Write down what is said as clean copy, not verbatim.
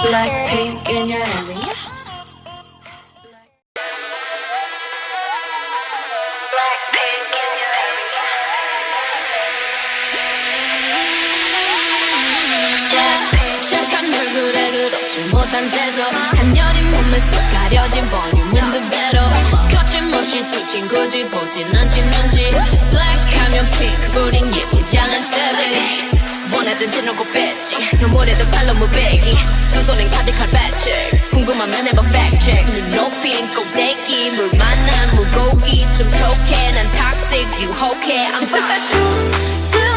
BLACKPINK in your area. 착한 얼굴에 그렇지 못한 태도 한여린 몸에서 가려진 볼륨은 두 배로 거침없이 찍힌 굳이 보진 않지 눈치 블랙하면 핑크 우린 예쁘지 않은 셀리 원하던 대놓고 뺐지 눈물에도 팔로우 배기 두 손엔 가득한 배치 궁금하면 해봐 팩체크 눈 높인 꼭대기 물 만난 물고기 좀 톡해 난 toxic 유혹해 I'm fast